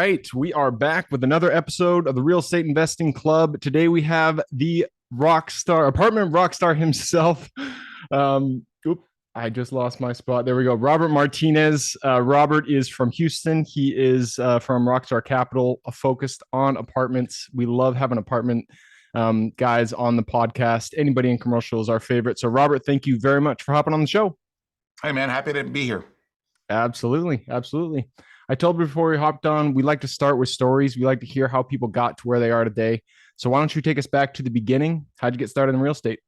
right, we are back with another episode of the Real Estate Investing Club. Today we have the Rockstar, apartment Rockstar himself. Oop, I just lost my spot. There we go. Robert Martinez. Robert is from Houston. He is from Rockstar Capital, focused on apartments. We love having apartment guys on the podcast. Anybody in commercial is our favorite. So, Robert, thank you very much for hopping on the show. Hey, man, happy to be here. Absolutely. Absolutely. I told you before we hopped on, we like to start with stories. We like to hear how people got to where they are today. So why don't you take us back to the beginning? How'd you get started in real estate?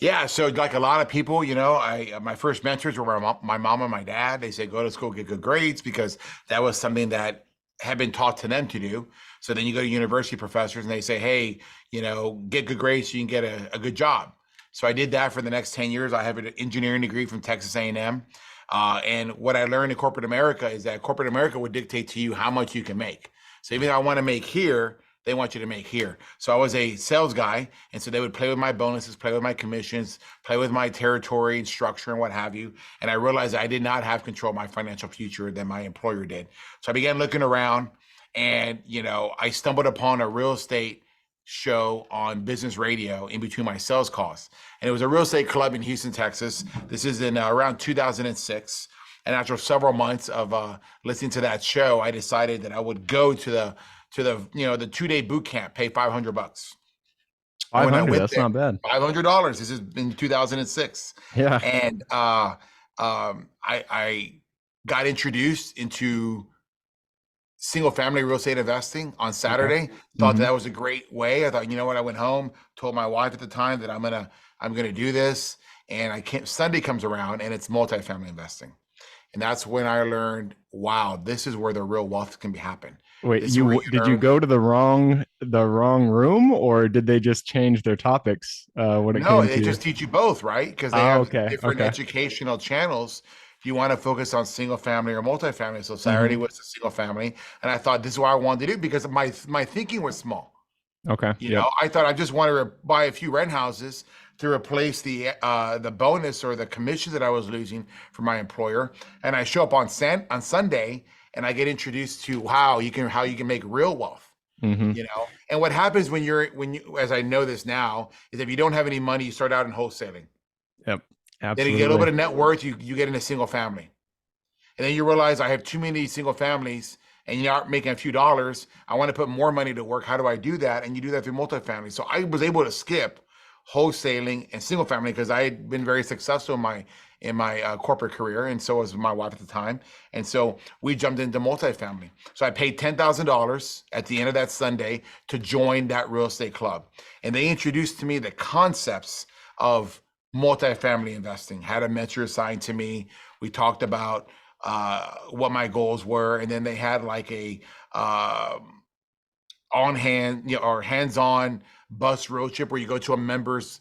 Yeah, so like a lot of people, my first mentors were my mom and my dad. They said, go to school, get good grades, because that was something that had been taught to them to do. So then you go to university professors and they say, hey, get good grades so you can get a good job. So I did that for the next 10 years. I have an engineering degree from Texas A&M. And what I learned in corporate America is that corporate America would dictate to you how much you can make. So even though I want to make here, they want you to make here. So I was a sales guy. And so they would play with my bonuses, play with my commissions, play with my territory and structure and what have you. And I realized I did not have control of my financial future than my employer did. So I began looking around and, I stumbled upon a real estate show on business radio in between my sales calls. And it was a real estate club in Houston, Texas. This is in around 2006. And after several months of listening to that show, I decided that I would go to the 2-day boot camp, pay $500. 500, that's not bad. $500. This is in 2006. Yeah. And I got introduced into single family real estate investing on Saturday. Thought that was a great way. I thought, I went home, told my wife at the time that I'm gonna do this. And Sunday comes around and it's multifamily investing. And that's when I learned, wow, this is where the real wealth can be happen. Wait, did you go to the wrong room, or did they just change their topics when it came to? No, they just teach you both, right? Because they have different educational channels. If you want to focus on single family or multifamily. So Saturday was a single family. And I thought this is what I wanted to do because my thinking was small. Okay. I thought I just wanted to buy a few rent houses to replace the bonus or the commissions that I was losing from my employer. And I show up on Sunday and I get introduced to how you can make real wealth. And what happens when you, as I know this now, is if you don't have any money, you start out in wholesaling. Yep. Then Absolutely. you get a little bit of net worth, you get into single family. And then you realize I have too many single families and you're not making a few dollars. I want to put more money to work. How do I do that? And you do that through multifamily. So I was able to skip wholesaling and single family because I had been very successful in my corporate career, and so was my wife at the time. And so we jumped into multifamily. So I paid $10,000 at the end of that Sunday to join that real estate club. And they introduced to me the concepts of multifamily investing, had a mentor assigned to me. We talked about what my goals were. And then they had like a hands-on bus road trip where you go to a member's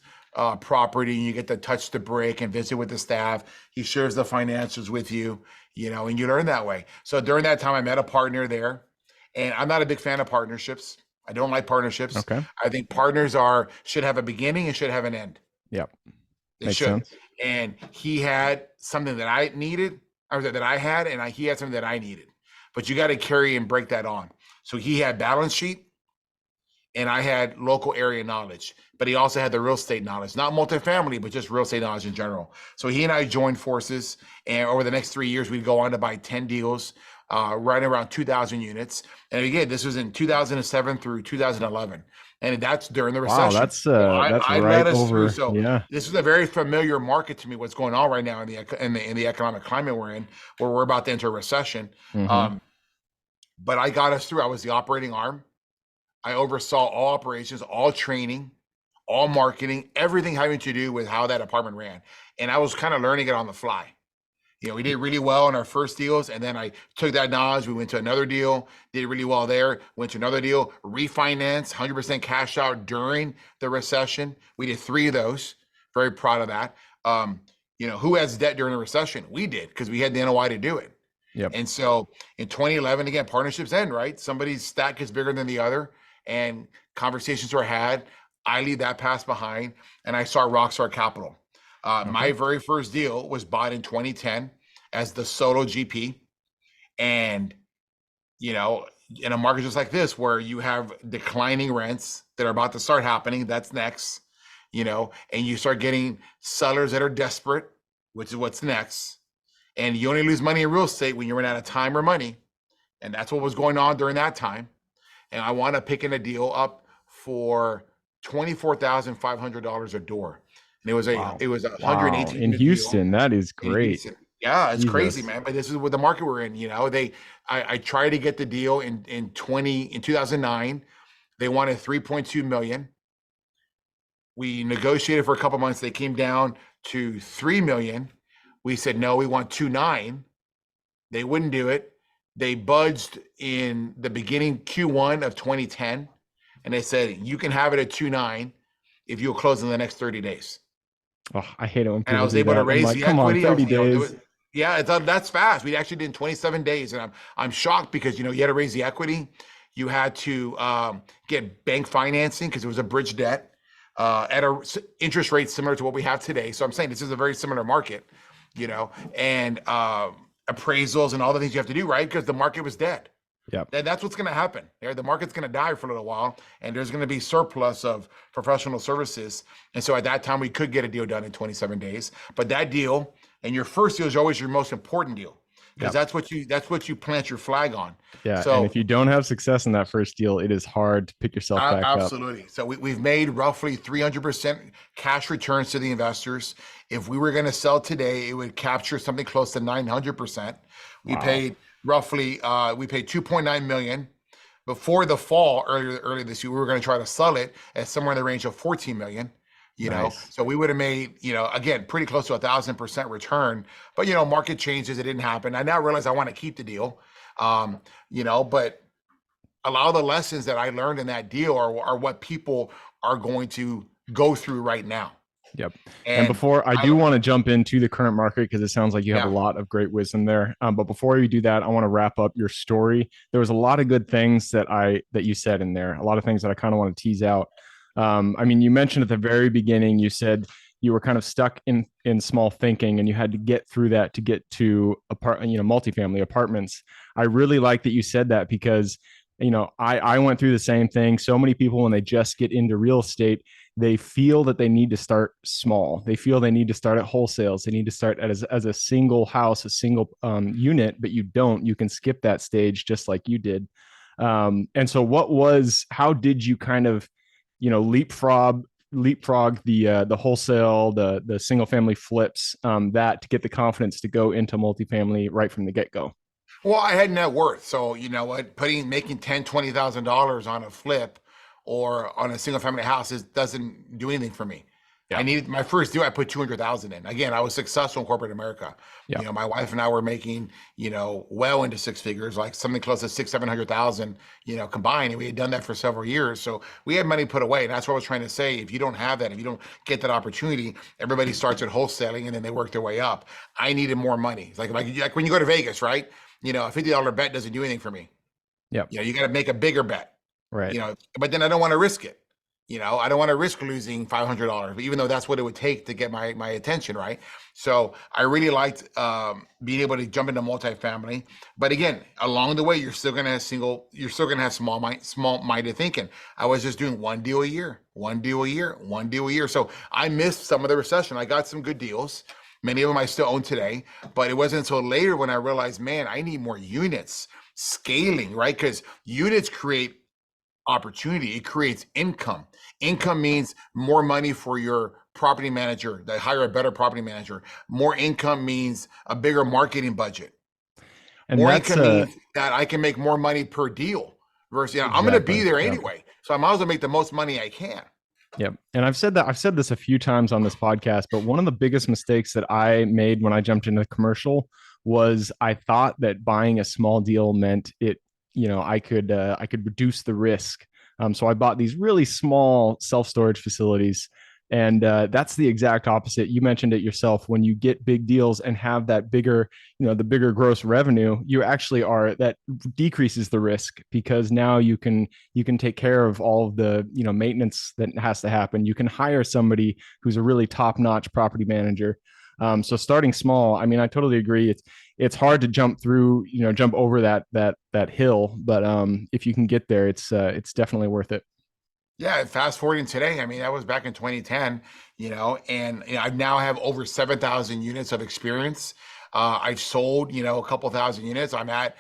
property and you get to touch the brick and visit with the staff. He shares the financials with you, and you learn that way. So during that time, I met a partner there, and I'm not a big fan of partnerships. I don't like partnerships. Okay. I think partners should have a beginning and should have an end. Yep. They should. Sense. And he had something that I needed, or that I had, and he had something that I needed. But you got to carry and break that on. So he had balance sheet, and I had local area knowledge. But he also had the real estate knowledge, not multifamily, but just real estate knowledge in general. So he and I joined forces, and over the next 3 years, we'd go on to buy 10 deals, right around 2,000 units. And again, this was in 2007 through 2011. And that's during the recession. Wow, that's right over. So yeah, this is a very familiar market to me. What's going on right now in the economic climate we're in, where we're about to enter a recession. But I got us through. I was the operating arm. I oversaw all operations, all training, all marketing, everything having to do with how that apartment ran. And I was kind of learning it on the fly. We did really well in our first deals, and then I took that knowledge. We went to another deal, did really well there, went to another deal, refinance, 100% cash out during the recession. We did 3 of those. Very proud of that. Who has debt during the recession? We did, because we had the NOI to do it. Yep. And so in 2011, again, partnerships end, right? Somebody's stack is bigger than the other, and conversations were had. I leave that past behind, and I saw Rockstar Capital. My very first deal was bought in 2010 as the solo GP. And, you know, in a market just like this where you have declining rents that are about to start happening, that's next, and you start getting sellers that are desperate, which is what's next. And you only lose money in real estate when you run out of time or money. And that's what was going on during that time. And I want to pick in a deal up for $24,500 a door. And Wow. it was a Wow. 118 In unit deal Houston, that is in great. Houston. Yeah, it's crazy, Jesus. man. But this is what the market we're in. I tried to get the deal in 2009. They wanted 3.2 million. We negotiated for a couple months. They came down to 3 million. We said no, we want 2.9. They wouldn't do it. They budged in the beginning Q1 of 2010, and they said you can have it at 2.9 if you'll close in the next 30 days. Oh, I hate it when And I people was do able to that. I'm raise like, the come on, equity. 30 days. Yeah, that's fast. We actually did in 27 days, and I'm shocked because you had to raise the equity. You had to get bank financing because it was a bridge debt at a interest rate similar to what we have today. So I'm saying this is a very similar market, and appraisals and all the things you have to do, right? Because the market was dead. Yep. That's what's going to happen. The market's going to die for a little while, and there's going to be surplus of professional services. And so at that time, we could get a deal done in 27 days. But that deal and your first deal is always your most important deal because Yep. that's what you plant your flag on. Yeah. And So if you don't have success in that first deal, it is hard to pick yourself back up. absolutely. So we've made roughly 300% cash returns to the investors. If we were going to sell today, it would capture something close to 900%. We Wow. paid roughly we paid 2.9 million. Before the fall earlier this year, we were going to try to sell it at somewhere in the range of 14 million. Nice. So we would have made, again, pretty close to 1,000% return. But market changes, it didn't happen. I now realize I want to keep the deal. But a lot of the lessons that I learned in that deal are what people are going to go through right now. Yep. And And before I do want to jump into the current market because it sounds like you have a yeah, lot of great wisdom there. But before you do that, I want to wrap up your story. There was a lot of good things that you said in there. A lot of things that I kind of want to tease out. I mean, you mentioned at the very beginning, you said you were kind of stuck in small thinking, and you had to get through that to get to multifamily apartments. I really like that you said that because I went through the same thing. So many people when they just get into real estate, they feel that they need to start small. They feel they need to start at wholesales. They need to start as a single house, a single unit, but you don't. You can skip that stage just like you did. And so how did you kind of, leapfrog the wholesale, the single family flips, that to get the confidence to go into multifamily right from the get-go? well, I had net worth. So you know what, making $10,000-$20,000 on a flip or on a single family house doesn't do anything for me. I Yeah. needed my first deal. I put 200,000 in. Again, I was successful in corporate America. Yeah. My wife and I were making, well into six figures, like something close to 700,000, combined. And we had done that for several years. So we had money put away. And that's what I was trying to say. If you don't have that, if you don't get that opportunity, everybody starts at wholesaling and then they work their way up. I needed more money. It's like when you go to Vegas, right? A $50 bet doesn't do anything for me. Yep. You got to make a bigger bet. Right. But then I don't want to risk it. I don't want to risk losing $500, even though that's what it would take to get my attention, right? So I really liked being able to jump into multifamily. But again, along the way, you're still gonna have small-minded thinking. I was just doing one deal a year, one deal a year, one deal a year. So I missed some of the recession. I got some good deals. Many of them I still own today, but it wasn't until later when I realized, man, I need more units, scaling, right? Because units create opportunity, it creates income. Income means more money for your property manager. They hire a better property manager. More income means a bigger marketing budget. And More that's income means that I can make more money per deal versus, I'm going to be exactly. there Yep. anyway. So I might as well make the most money I can. Yep. And I've said this a few times on this podcast, but one of the biggest mistakes that I made when I jumped into commercial was I thought that buying a small deal meant I could reduce the risk. So I bought these really small self-storage facilities, and that's the exact opposite. You mentioned it yourself. When you get big deals and have that bigger, the bigger gross revenue, that decreases the risk because now you can take care of all of the maintenance that has to happen. You can hire somebody who's a really top-notch property manager. So starting small, I mean, I totally agree. it's hard to jump through, jump over that hill. But if you can get there, it's definitely worth it. Yeah, fast forwarding today, I mean, that was back in 2010, and I now have over 7,000 units of experience. I've sold, a couple thousand units. I'm at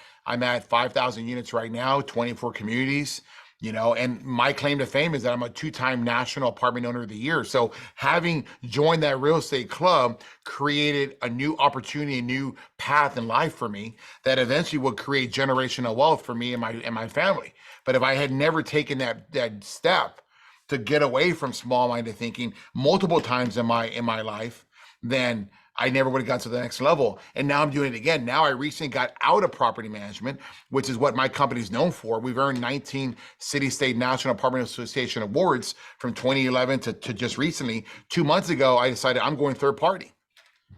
5,000 units right now, 24 communities, and my claim to fame is that I'm a two-time national apartment owner of the year. So having joined that real estate club created a new opportunity, a new path in life for me that eventually would create generational wealth for me and my family. But if I had never taken that step to get away from small-minded thinking multiple times in my life, then I never would have got to the next level. And now I'm doing it again. Now I recently got out of property management, which is what my company is known for. We've earned 19 City, State, National Apartment Association awards from 2011 to just recently. 2 months ago, I decided I'm going third party.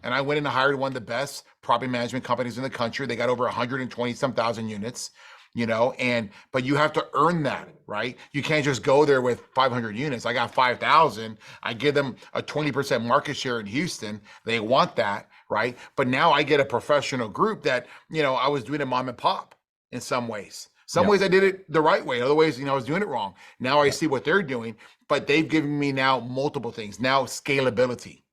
And I went and hired one of the best property management companies in the country. They got over 120 some thousand units, but you have to earn that, right? You can't just go there with 500 units. I got 5,000. I give them a 20% market share in Houston. They want that, right? But now I get a professional group that, I was doing a mom and pop in some ways. Some ways I did it the right way. Other ways, I was doing it wrong. Now I see what they're doing, but they've given me now multiple things. Now scalability.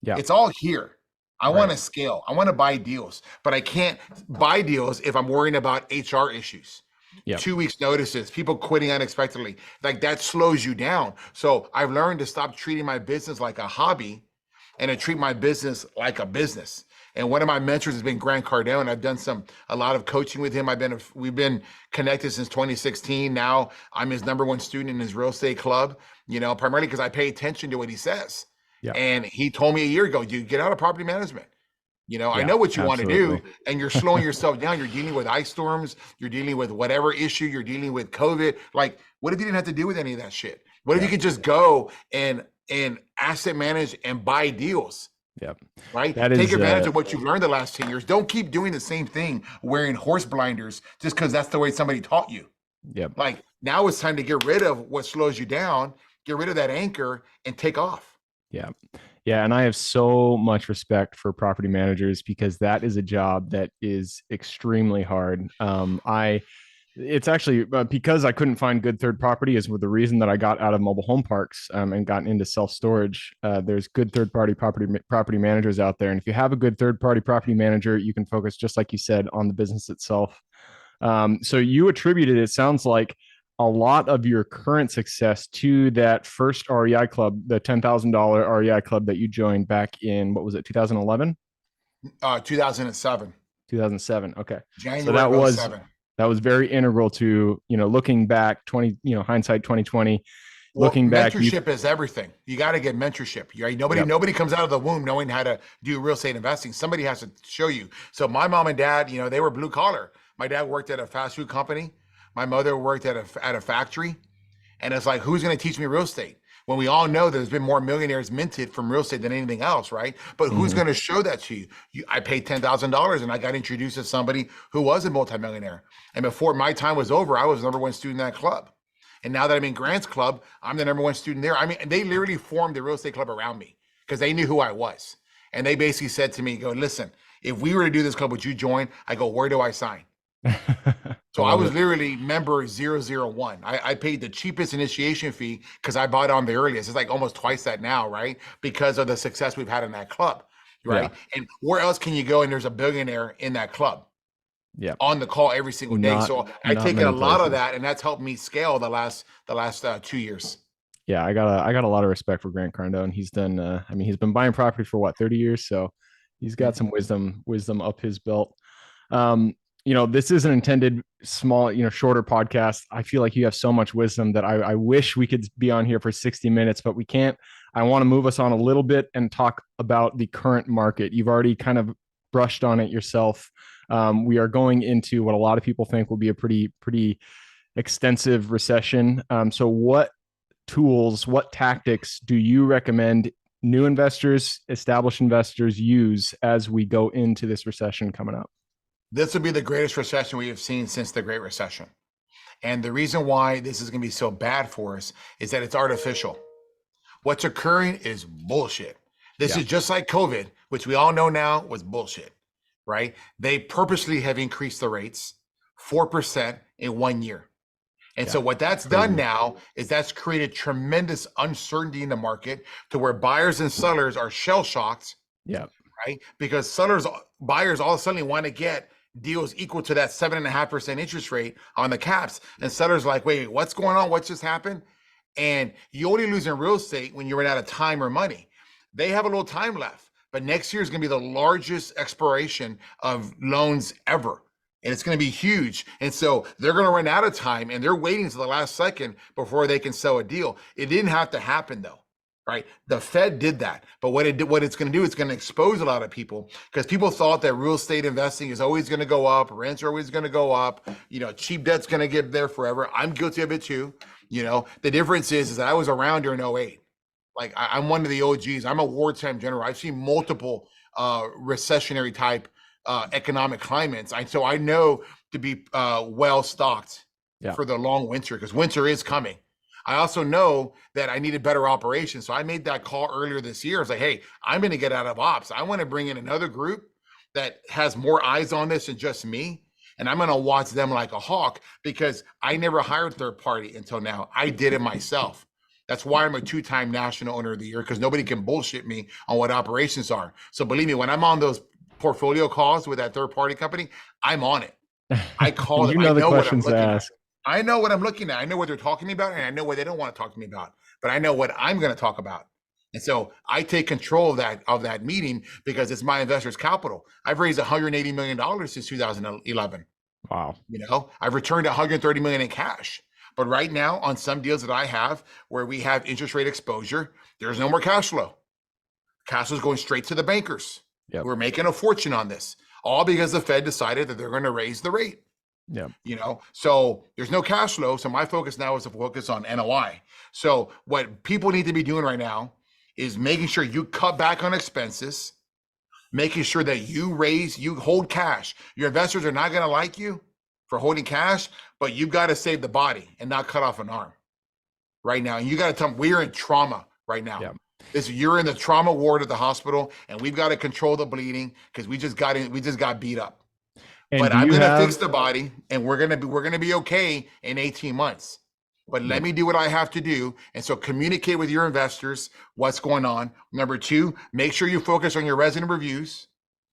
Yeah. It's all here. I want to scale. I want to buy deals, but I can't buy deals if I'm worrying about HR issues. Yeah. 2 weeks notices, people quitting unexpectedly. Like that slows you down. So I've learned to stop treating my business like a hobby and to treat my business like a business. And one of my mentors has been Grant Cardone. I've done a lot of coaching with him. We've been connected since 2016. Now I'm his number one student in his real estate club, primarily because I pay attention to what he says. Yeah. And he told me a year ago, dude, get out of property management. I know what you want to do, and you're slowing yourself down. You're dealing with ice storms. You're dealing with whatever issue. You're dealing with COVID. Like, what if you didn't have to deal with any of that shit? What if you could just go and asset manage and buy deals? Yeah. Right? Take advantage of what you've learned the last 10 years. Don't keep doing the same thing, wearing horse blinders just because that's the way somebody taught you. Yep. Like, now it's time to get rid of what slows you down, get rid of that anchor, and take off. Yeah. Yeah. And I have so much respect for property managers because that is a job that is extremely hard. It's actually because I couldn't find good third property is the reason that I got out of mobile home parks and got into self-storage. There's good third party property managers out there. And if you have a good third party property manager, you can focus, just like you said, on the business itself. So you attributed, it sounds like, a lot of your current success to that first REI club, the $10,000 REI club that you joined back in, what was it, 2011? 2007. 2007. Okay. January so that was very integral to, looking back, hindsight 2020. Looking back, mentorship is everything. You got to get mentorship. Right? Nobody comes out of the womb knowing how to do real estate investing. Somebody has to show you. So my mom and dad, they were blue collar. My dad worked at a fast food company. My mother worked at a factory, and it's like, who's going to teach me real estate? When we all know there's been more millionaires minted from real estate than anything else, right? But who's going to show that to you? I paid $10,000 and I got introduced to somebody who was a multimillionaire. And before my time was over, I was the number one student in that club. And now that I'm in Grant's club, I'm the number one student there. I mean, they literally formed the real estate club around me because they knew who I was. And they basically said to me, go, listen, if we were to do this club, would you join? I go, where do I sign? So I was literally member 001. I paid the cheapest initiation fee because I bought on the earliest. It's like almost twice that now, right? Because of the success we've had in that club, right? Yeah. And where else can you go and there's a billionaire in that club? Yeah, on the call every single day. So I take a lot of that, and that's helped me scale the last 2 years. Yeah, I got a lot of respect for Grant Cardone. He's done. He's been buying property for 30 years, so he's got some wisdom up his belt. This is an intended small, shorter podcast. I feel like you have so much wisdom that I wish we could be on here for 60 minutes, but we can't. I want to move us on a little bit and talk about the current market. You've already kind of brushed on it yourself. We are going into what a lot of people think will be a pretty extensive recession. So what tools, what tactics do you recommend new investors, established investors use as we go into this recession coming up? This will be the greatest recession we have seen since the Great Recession. And the reason why this is going to be so bad for us is that it's artificial. What's occurring is bullshit. This is just like COVID, which we all know now was bullshit. right? They purposely have increased the rates 4% in 1 year. And Yeah. so what that's done Crazy. now is that's created tremendous uncertainty in the market to where buyers and sellers are shell shocked, Yeah. right? Because buyers all of a sudden want to get deals equal to that 7.5% interest rate on the caps. And sellers like, wait, what's going on? What just happened? And you only lose in real estate when you run out of time or money. They have a little time left, but next year is going to be the largest expiration of loans ever. And it's going to be huge. And so they're going to run out of time and they're waiting to the last second before they can sell a deal. It didn't have to happen though, right? The Fed did that. But what it's going to do, it's going to expose a lot of people because people thought that real estate investing is always going to go up, rents are always going to go up, cheap debt's going to get there forever. I'm guilty of it too. The difference is that I was around during 08. Like I'm one of the OGs. I'm a wartime general. I've seen multiple recessionary type economic climates. So I know to be well stocked for the long winter because winter is coming. I also know that I needed better operations. So I made that call earlier this year. I was like, hey, I'm going to get out of ops. I want to bring in another group that has more eyes on this than just me. And I'm going to watch them like a hawk because I never hired third party until now. I did it myself. That's why I'm a 2-time national owner of the year because nobody can bullshit me on what operations are. So believe me, when I'm on those portfolio calls with that third party company, I'm on it. I call them. I know what I'm looking at. I know what I'm looking at. I know what they're talking to me about, and I know what they don't want to talk to me about. But I know what I'm going to talk about. And so I take control of that meeting because it's my investors' capital. I've raised $180 million since 2011. Wow. I've returned $130 million in cash. But right now, on some deals that I have where we have interest rate exposure, there's no more cash flow. Cash flow is going straight to the bankers. Yep. We're making a fortune on this, all because the Fed decided that they're going to raise the rate. Yeah. So there's no cash flow. So my focus now is to focus on NOI. So what people need to be doing right now is making sure you cut back on expenses, making sure that you hold cash. Your investors are not going to like you for holding cash, but you've got to save the body and not cut off an arm right now. And you got to tell them we're in trauma right now. Yeah. You're in the trauma ward at the hospital, and we've got to control the bleeding because we just got beat up. And but I'm going to fix the body, and we're going to be okay in 18 months. But let me do what I have to do. And so communicate with your investors what's going on. Number 2, make sure you focus on your resident reviews.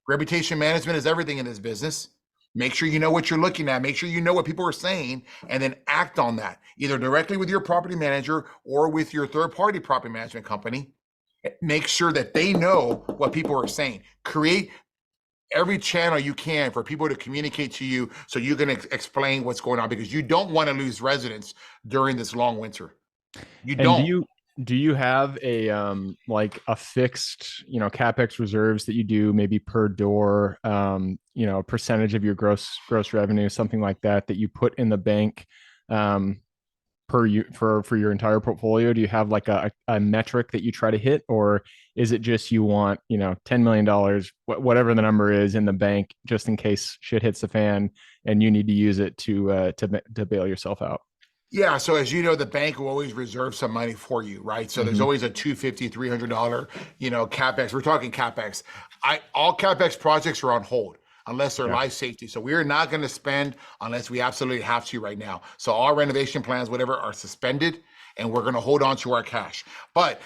Reputation management is everything in this business. Make sure you know what you're looking at. Make sure you know what people are saying and then act on that, either directly with your property manager or with your third-party property management company. Make sure that they know what people are saying. Create every channel you can for people to communicate to you so you can explain what's going on because you don't want to lose residents during this long winter. Do you have a like a fixed, CapEx reserves that you do maybe per door, a percentage of your gross revenue, something like that you put in the bank for your entire portfolio? Do you have like a metric that you try to hit, or is it just you want, $10 million, whatever the number is in the bank, just in case shit hits the fan and you need to use it to bail yourself out? Yeah. So as you know, the bank will always reserve some money for you, right? So there's always a $250, $300, CapEx. We're talking CapEx. All CapEx projects are on hold unless they're life safety. So we are not going to spend unless we absolutely have to right now. So all renovation plans, whatever, are suspended, and we're going to hold on to our cash. But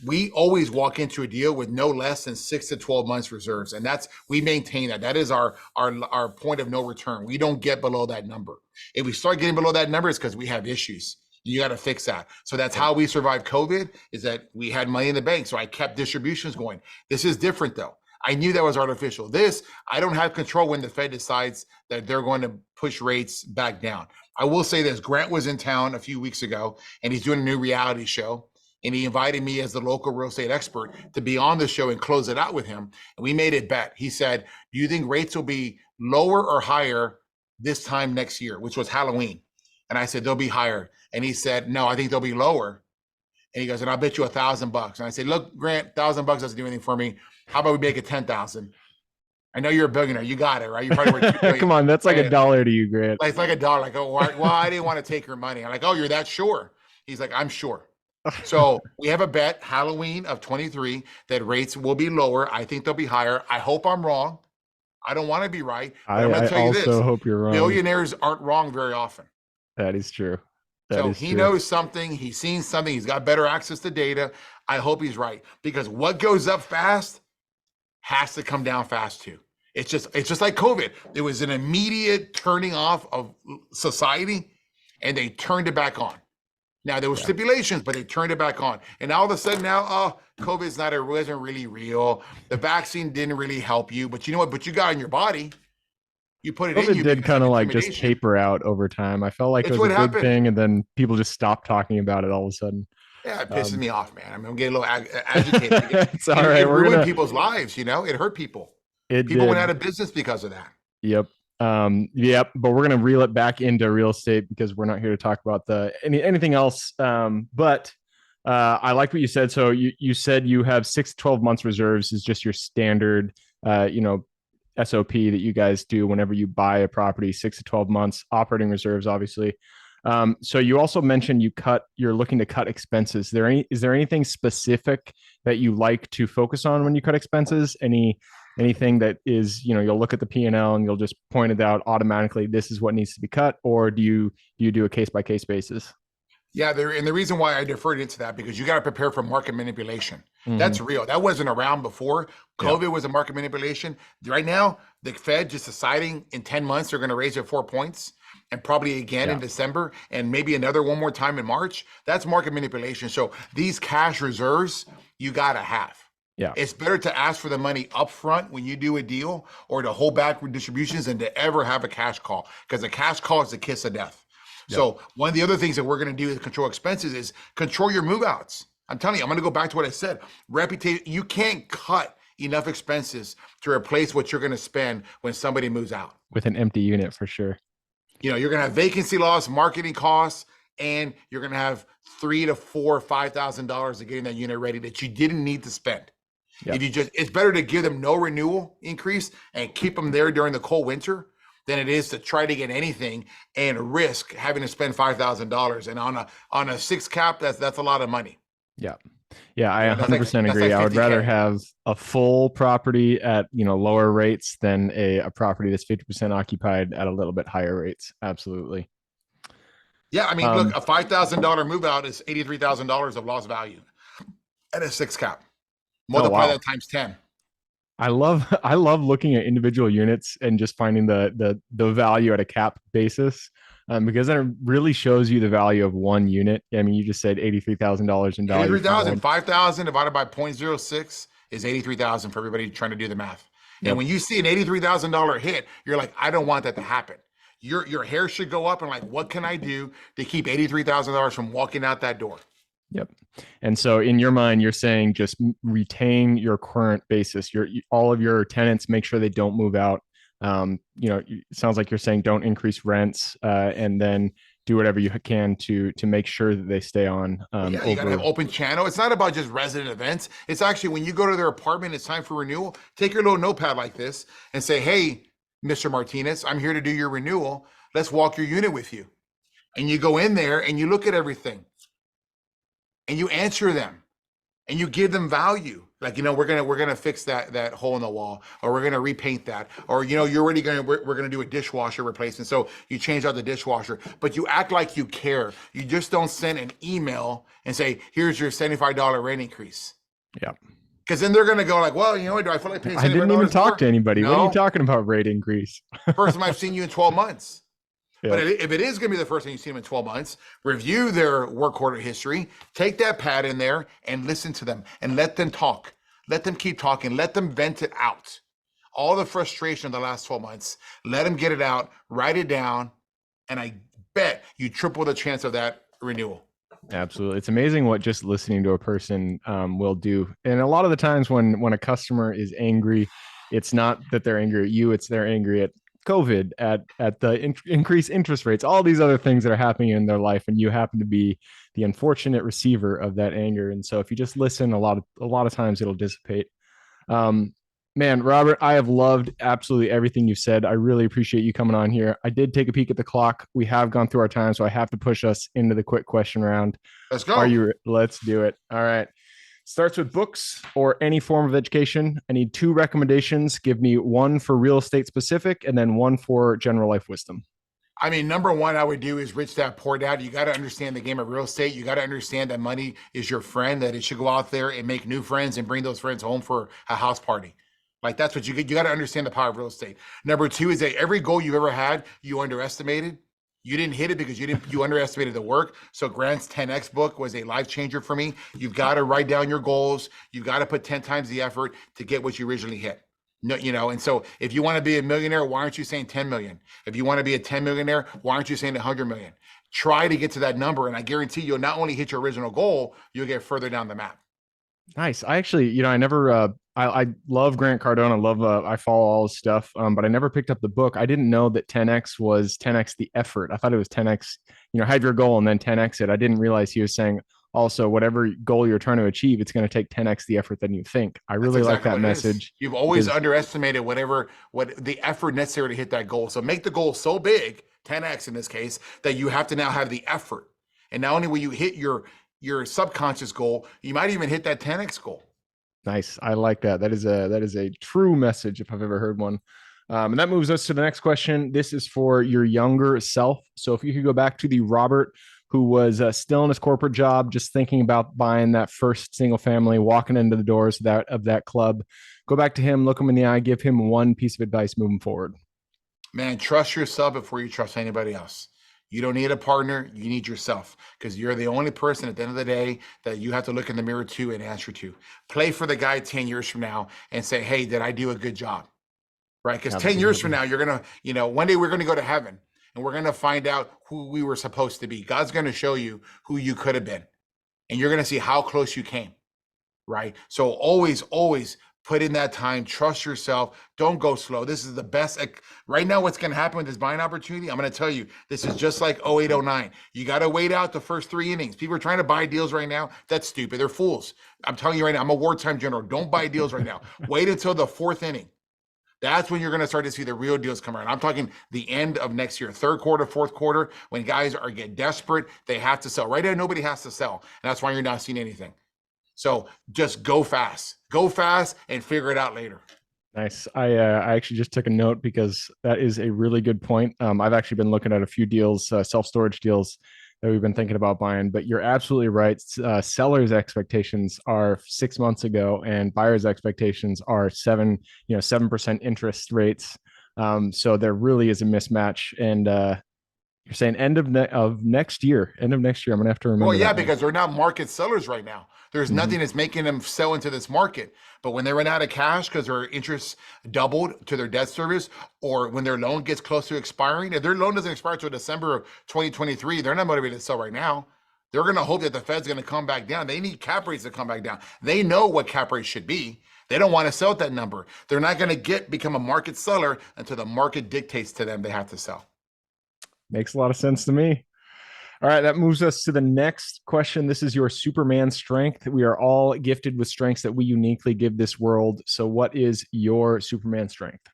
we always walk into a deal with no less than 6 to 12 months reserves. And we maintain that. That is our point of no return. We don't get below that number. If we start getting below that number, it's because we have issues. You got to fix that. So that's how we survived COVID, is that we had money in the bank. So I kept distributions going. This is different though. I knew that was artificial. I don't have control when the Fed decides that they're going to push rates back down. I will say this, Grant was in town a few weeks ago and he's doing a new reality show. And he invited me as the local real estate expert to be on the show and close it out with him. And we made a bet. He said, do you think rates will be lower or higher this time next year, which was Halloween? And I said, they'll be higher. And he said, no, I think they'll be lower. And he goes, and I'll bet you $1,000. And I said, look, Grant, $1,000 doesn't do anything for me. How about we make it 10,000? I know you're a billionaire. You got it, right? You probably worth $2 billion. Come on, that's like $1 to you, Grant. It's like $1. Like, oh, well, I didn't want to take your money. I'm like, oh, you're that sure? He's like, I'm sure. So we have a bet, Halloween of 23, that rates will be lower. I think they'll be higher. I hope I'm wrong. I don't want to be right, but I'm going I to tell you also this: hope you're wrong. billionaires aren't wrong very often. That is true. That So is he true. knows something, he's seen something, he's got better access to data. I hope he's right because what goes up fast has to come down fast too. It's just like COVID. It was an immediate turning off of society, and they turned it back on. Now there were Yeah. stipulations, but they turned it back on. And all of a sudden now, oh, COVID's not, it wasn't really real. The vaccine didn't really help you, but you know what? But you got in your body, you put it in COVID you did because kind of of like just intimidation. taper out over time. I felt like it It's was a what big happened. thing, and then people just stopped talking about it all of a sudden. Yeah, it pisses Um, me off, man. I mean, I'm getting a little agitated because it's all right. it We're ruined gonna. people's lives. It hurt people. It People went did. out of business because of that. Yep. Yep. But we're gonna reel it back into real estate because we're not here to talk about anything else. But I like what you said. So you said you have 6 to 12 months reserves is just your standard, SOP that you guys do whenever you buy a property. 6 to 12 months operating reserves, obviously. So you also mentioned you're looking to cut expenses. Is there anything specific that you like to focus on when you cut expenses? Anything that is, you'll look at the P&L and you'll just point it out automatically, this is what needs to be cut, or do you do a case by case basis? Yeah, and the reason why I deferred into that because you got to prepare for market manipulation. Mm-hmm. That's real. That wasn't around before. Yeah. COVID was a market manipulation. Right now, the Fed just deciding in 10 months they're going to raise it 4 points and probably again Yeah. in December and maybe another one more time in March. That's market manipulation. So these cash reserves you got to have. Yeah. It's better to ask for the money up front when you do a deal or to hold back distributions than to ever have a cash call because a cash call is the kiss of death. Yep. So one of the other things that we're going to do to control expenses is control your move outs. I'm telling you, I'm going to go back to what I said. Reputation, you can't cut enough expenses to replace what you're going to spend when somebody moves out. With an empty unit for sure. You're going to have vacancy loss, marketing costs, and you're going to have $3,000 to $4,000 to getting that unit ready that you didn't need to spend. Yep. It's better to give them no renewal increase and keep them there during the cold winter than it is to try to get anything and risk having to spend $5,000. And on a 6 cap, that's a lot of money. Yeah. Yeah, I That's 100% agree. like I would 50K. rather have a full property at, lower rates than a property that's 50% occupied at a little bit higher rates. Absolutely. Yeah, I mean, look, a $5,000 move out is $83,000 of lost value at a 6 cap. Multiply that times 10. I love looking at individual units and just finding the value at a cap basis, because then it really shows you the value of one unit. I mean, you just said $83,000 in value. 83,000, 5,000 divided by 0.06 is 83,000 for everybody trying to do the math. And Yep. when you see an $83,000 hit, you're like, I don't want that to happen. Your hair should go up and like, what can I do to keep $83,000 from walking out that door? Yep. And so in your mind, you're saying just retain your current basis. All of your tenants, make sure they don't move out. It sounds like you're saying don't increase rents, and then do whatever you can to make sure that they stay on. Yeah, you got to have open channel. It's not about just resident events. It's actually when you go to their apartment, it's time for renewal. Take your little notepad like this and say, hey, Mr. Martinez, I'm here to do your renewal. Let's walk your unit with you. And you go in there and you look at everything. And you answer them and you give them value. Like, we're gonna fix that hole in the wall, or we're gonna repaint that, or we're gonna do a dishwasher replacement. So you change out the dishwasher, but you act like you care. You just don't send an email and say, here's your $75 rent increase. Yeah. Because then they're gonna go like, well, do I feel like paying $75? I didn't even talk more? to anybody. No. What are you talking about? Rate increase. First time I've seen you in 12 months. Yeah. But if it is going to be the first time you see them in 12 months, review their work order history, take that pad in there and listen to them and let them talk. Let them keep talking. Let them vent it out. All the frustration of the last 12 months, let them get it out, write it down, and I bet you triple the chance of that renewal. Absolutely. It's amazing what just listening to a person will do. And a lot of the times when a customer is angry, it's not that they're angry at you, it's they're angry at COVID, at the increased interest rates, all these other things that are happening in their life, and you happen to be the unfortunate receiver of that anger. And so if you just listen, a lot of times it'll dissipate. Man, Robert, I have loved absolutely everything you've said. I really appreciate you coming on here. I did take a peek at the clock. We have gone through our time, so I have to push us into the quick question round. Let's go. Let's do it. All right. Starts with books or any form of education. I need two recommendations. Give me one for real estate specific and then one for general life wisdom. I mean, number one, I would do is Rich Dad Poor Dad. You got to understand the game of real estate. You got to understand that money is your friend, that it should go out there and make new friends and bring those friends home for a house party. Like that's what you get. You got to understand the power of real estate. Number two is that every goal you've ever had, you underestimated. You didn't hit it because you underestimated the work. So Grant's 10X book was a life changer for me. You've got to write down your goals. You've got to put 10 times the effort to get what you originally hit. No, and so if you want to be a millionaire, why aren't you saying 10 million? If you want to be a 10 millionaire, why aren't you saying 100 million? Try to get to that number. And I guarantee you'll not only hit your original goal, you'll get further down the map. Nice. I actually, I never, I love Grant Cardone. I love, I follow all his stuff, but I never picked up the book. I didn't know that 10X was 10X the effort. I thought it was 10X, have your goal and then 10X it. I didn't realize he was saying also whatever goal you're trying to achieve, it's going to take 10X the effort than you think. I really like that message. You've always underestimated what the effort necessary to hit that goal. So make the goal so big, 10X in this case, that you have to now have the effort. And not only will you hit your subconscious goal, you might even hit that 10X goal. Nice. I like that. That is a true message if I've ever heard one. And that moves us to the next question. This is for your younger self. So if you could go back to the Robert who was still in his corporate job, just thinking about buying that first single family, walking into the doors of that club, go back to him, look him in the eye, give him one piece of advice moving forward. Man, trust yourself before you trust anybody else. You don't need a partner. You need yourself because you're the only person at the end of the day that you have to look in the mirror to and answer to. Play for the guy 10 years from now and say, hey, did I do a good job? Right? Because 10 years from now, you're going to, one day we're going to go to heaven and we're going to find out who we were supposed to be. God's going to show you who you could have been and you're going to see how close you came. Right? So always put in that time, trust yourself, don't go slow. This is the best. Right now, what's going to happen with this buying opportunity, I'm going to tell you, this is just like 08, 09. You got to wait out the first 3 innings. People are trying to buy deals right now. That's stupid. They're fools. I'm telling you right now, I'm a wartime general. Don't buy deals right now. Wait until the 4th inning. That's when you're going to start to see the real deals come around. I'm talking the end of next year, 3rd quarter, 4th quarter, when guys get desperate, they have to sell. Right now, nobody has to sell. And that's why you're not seeing anything. So just go fast and figure it out later. Nice. I actually just took a note because that is a really good point. I've actually been looking at a few deals, self-storage deals that we've been thinking about buying, but you're absolutely right. Sellers' expectations are 6 months ago and buyers' expectations are 7% interest rates. So there really is a mismatch. And you're saying end of next year. I'm going to have to remember. Well, yeah, because they're not market sellers right now. There's nothing that's making them sell into this market. But when they run out of cash because their interest doubled to their debt service, or when their loan gets close to expiring, if their loan doesn't expire until December of 2023, they're not motivated to sell right now. They're going to hope that the Fed's going to come back down. They need cap rates to come back down. They know what cap rates should be. They don't want to sell at that number. They're not going to become a market seller until the market dictates to them they have to sell. Makes a lot of sense to me. All right, that moves us to the next question. This is your Superman strength. We are all gifted with strengths that we uniquely give this world. So what is your Superman strength?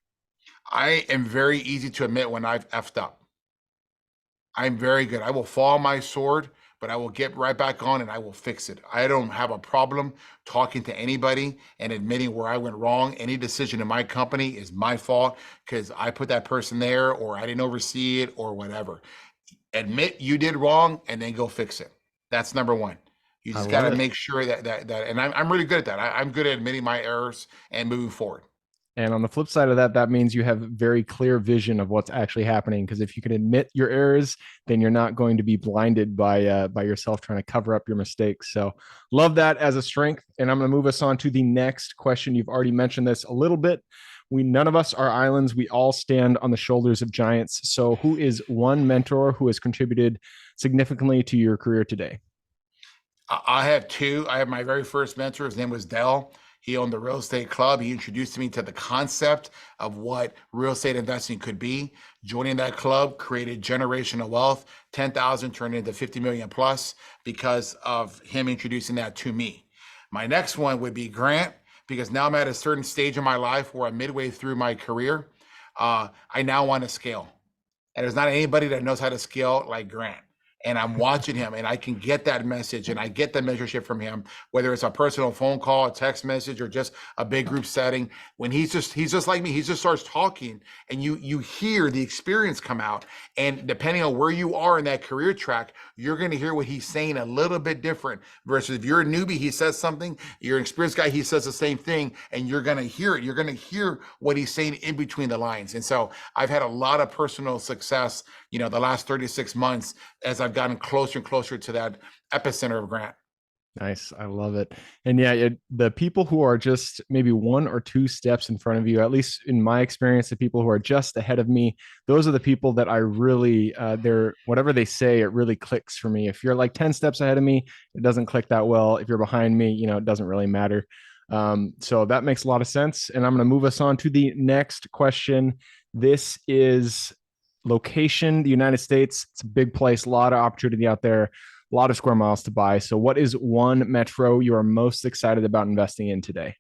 I am very easy to admit when I've effed up. I'm very good. I will fall on my sword, but I will get right back on and I will fix it. I don't have a problem talking to anybody and admitting where I went wrong. Any decision in my company is my fault because I put that person there or I didn't oversee it or whatever. Admit you did wrong and then go fix it. That's number one. You just got to make sure that and I'm really good at that. I'm good at admitting my errors and moving forward. And on the flip side of that, that means you have very clear vision of what's actually happening. Because if you can admit your errors, then you're not going to be blinded by yourself trying to cover up your mistakes. So love that as a strength. And I'm going to move us on to the next question. You've already mentioned this a little bit. None of us are islands. We all stand on the shoulders of giants. So who is one mentor who has contributed significantly to your career today? I have two. I have my very first mentor. His name was Dell. He owned the real estate club. He introduced me to the concept of what real estate investing could be. Joining that club created generational wealth. 10,000 turned into 50 million plus because of him introducing that to me. My next one would be Grant, because now I'm at a certain stage in my life where I'm midway through my career. I now want to scale. And there's not anybody that knows how to scale like Grant. and I'm watching him, and I can get that message, and I get the mentorship from him, whether it's a personal phone call, a text message, or just a big group setting. When he's just like me, he just starts talking, and you hear the experience come out. And depending on where you are in that career track, you're going to hear what he's saying a little bit different. Versus if you're a newbie, he says something, you're an experienced guy, he says the same thing, and you're going to hear it. You're going to hear what he's saying in between the lines. And so I've had a lot of personal success, the last 36 months as I've gotten closer and closer to that epicenter of Grant. Nice. I love it. And yeah, the people who are just maybe one or two steps in front of you, at least in my experience, the people who are just ahead of me, those are the people that I really, they're, whatever they say, it really clicks for me. If you're like 10 steps ahead of me, it doesn't click that well. If you're behind me, it doesn't really matter. So that makes a lot of sense. And I'm going to move us on to the next question. This is location, the United States. It's a big place, a lot of opportunity out there, a lot of square miles to buy. So what is one metro you are most excited about investing in today?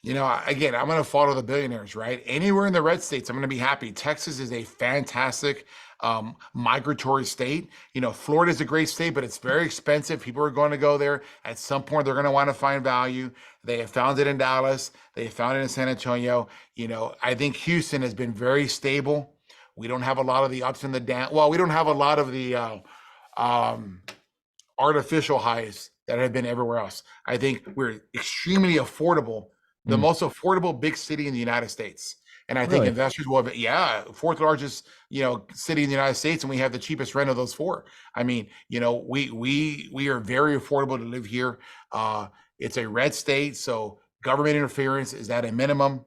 Again, I'm going to follow the billionaires, right? Anywhere in the red states, I'm going to be happy. Texas is a fantastic migratory state. Florida is a great state, but it's very expensive. People are going to go there. At some point, they're going to want to find value. They have found it in Dallas. They have found it in San Antonio. I think Houston has been very stable. We don't have a lot of the ups and the downs. Well, we don't have a lot of the artificial highs that have been everywhere else. I think we're extremely affordable, the most affordable big city in the United States. And I think investors will have, fourth largest, city in the United States, and we have the cheapest rent of those four. I mean, we are very affordable to live here. It's a red state, so government interference is at a minimum.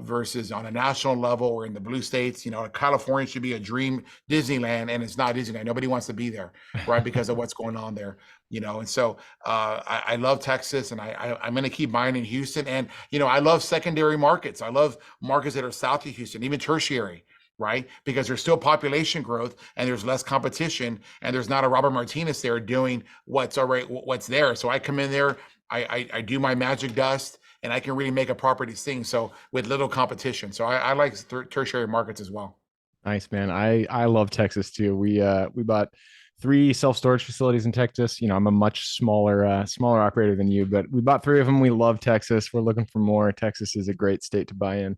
Versus on a national level or in the blue states, California should be a dream Disneyland, and it's not Disneyland. Nobody wants to be there, right? Because of what's going on there, and so I love Texas, and I'm going to keep buying in Houston. And, I love secondary markets. I love markets that are south of Houston, even tertiary, right? Because there's still population growth and there's less competition, and there's not a Robert Martinez there doing what's there. So I come in there, I do my magic dust, and I can really make a property sing. So with little competition. So I like tertiary markets as well. Nice, man. I love Texas too. We bought 3 self-storage facilities in Texas. I'm a much smaller operator than you, but we bought 3 of them. We love Texas. We're looking for more. Texas is a great state to buy in.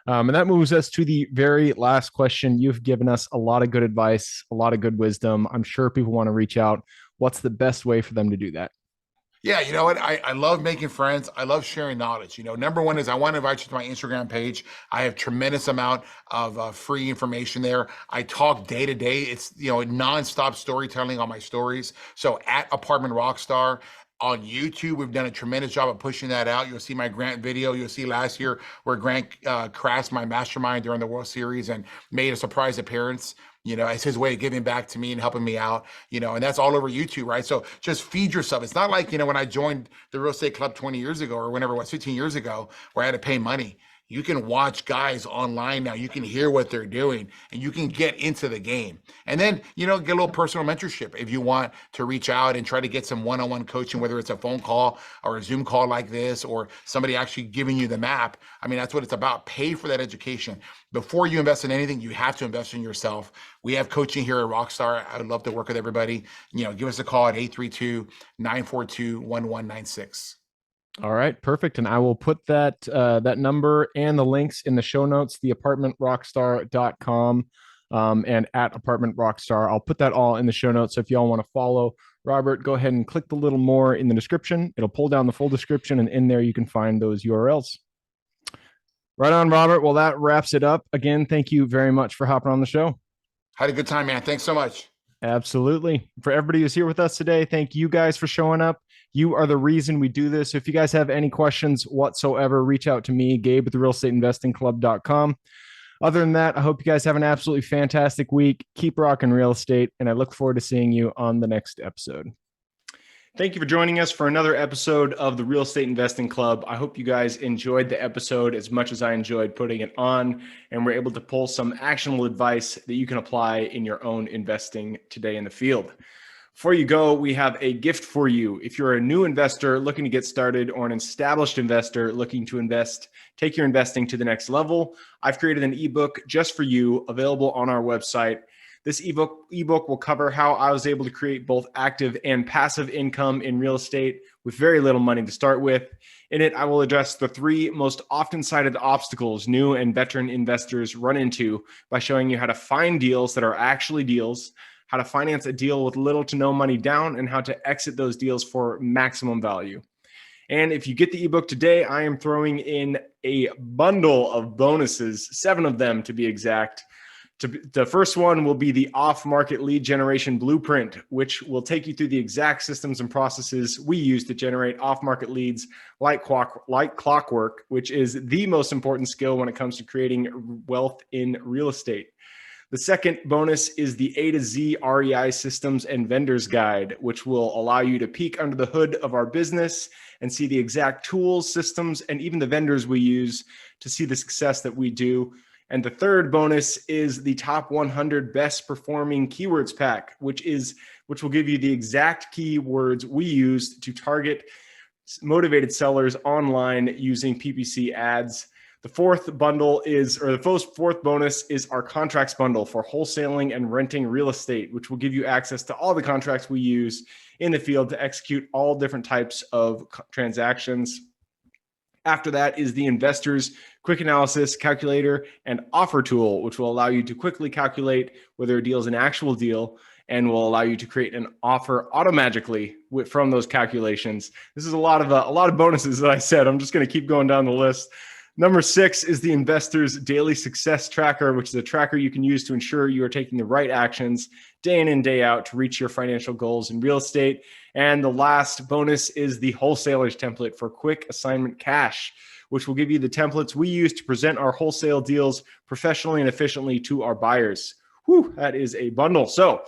And that moves us to the very last question. You've given us a lot of good advice, a lot of good wisdom. I'm sure people want to reach out. What's the best way for them to do that? Yeah, you know what? I love making friends. I love sharing knowledge. Number one is I want to invite you to my Instagram page. I have tremendous amount of free information there. I talk day to day. It's, nonstop storytelling on my stories. So at Apartment Rockstar on YouTube, we've done a tremendous job of pushing that out. You'll see my Grant video. You'll see last year where Grant crashed my mastermind during the World Series and made a surprise appearance. It's his way of giving back to me and helping me out, and that's all over YouTube, right? So just feed yourself. It's not like, when I joined the real estate club 20 years ago or whenever it was 15 years ago, where I had to pay money. You can watch guys online now. You can hear what they're doing, and you can get into the game. And then, get a little personal mentorship if you want to reach out and try to get some one-on-one coaching, whether it's a phone call or a Zoom call like this, or somebody actually giving you the map. I mean, that's what it's about. Pay for that education. Before you invest in anything, you have to invest in yourself. We have coaching here at Rockstar. I would love to work with everybody. Give us a call at 832-942-1196. All right, perfect. And I will put that number and the links in the show notes, theapartmentrockstar.com and at Apartment Rockstar. I'll put that all in the show notes. So if y'all want to follow Robert, go ahead and click the little more in the description. It'll pull down the full description, and in there you can find those URLs. Right on, Robert. Well, that wraps it up. Again, thank you very much for hopping on the show. Had a good time, man. Thanks so much. Absolutely. For everybody who's here with us today, thank you guys for showing up. You are the reason we do this. If you guys have any questions whatsoever, reach out to me, Gabe at therealestateinvestingclub.com. Other than that, I hope you guys have an absolutely fantastic week. Keep rocking real estate, and I look forward to seeing you on the next episode. Thank you for joining us for another episode of the Real Estate Investing Club. I hope you guys enjoyed the episode as much as I enjoyed putting it on, and we're able to pull some actionable advice that you can apply in your own investing today in the field. Before you go, we have a gift for you. If you're a new investor looking to get started, or an established investor looking to take your investing to the next level, I've created an ebook just for you, available on our website. This ebook will cover how I was able to create both active and passive income in real estate with very little money to start with. In it, I will address the 3 most often cited obstacles new and veteran investors run into by showing you how to find deals that are actually deals, how to finance a deal with little to no money down, and how to exit those deals for maximum value. And if you get the ebook today, I am throwing in a bundle of bonuses, 7 of them to be exact. The first one will be the off-market lead generation blueprint, which will take you through the exact systems and processes we use to generate off-market leads like clockwork, which is the most important skill when it comes to creating wealth in real estate. The second bonus is the A to Z REI systems and vendors guide, which will allow you to peek under the hood of our business and see the exact tools, systems, and even the vendors we use to see the success that we do. And the third bonus is the top 100 best performing keywords pack, which will give you the exact keywords we use to target motivated sellers online using PPC ads. The fourth bonus is our contracts bundle for wholesaling and renting real estate, which will give you access to all the contracts we use in the field to execute all different types of transactions. After that is the investors quick analysis calculator and offer tool, which will allow you to quickly calculate whether a deal is an actual deal and will allow you to create an offer automatically from those calculations. This is a lot of bonuses that I said. I'm just going to keep going down the list. Number 6 is the Investor's Daily Success Tracker, which is a tracker you can use to ensure you are taking the right actions day in and day out to reach your financial goals in real estate. And the last bonus is the Wholesaler's Template for quick assignment cash, which will give you the templates we use to present our wholesale deals professionally and efficiently to our buyers. Whew, that is a bundle. So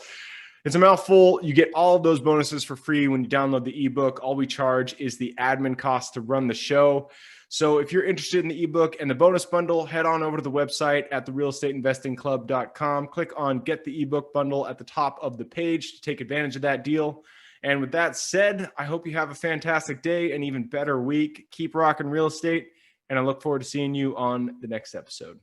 it's a mouthful. You get all of those bonuses for free when you download the ebook. All we charge is the admin cost to run the show. So if you're interested in the ebook and the bonus bundle, head on over to the website at therealestateinvestingclub.com. Click on Get the ebook bundle at the top of the page to take advantage of that deal. And with that said, I hope you have a fantastic day, an even better week. Keep rocking real estate, and I look forward to seeing you on the next episode.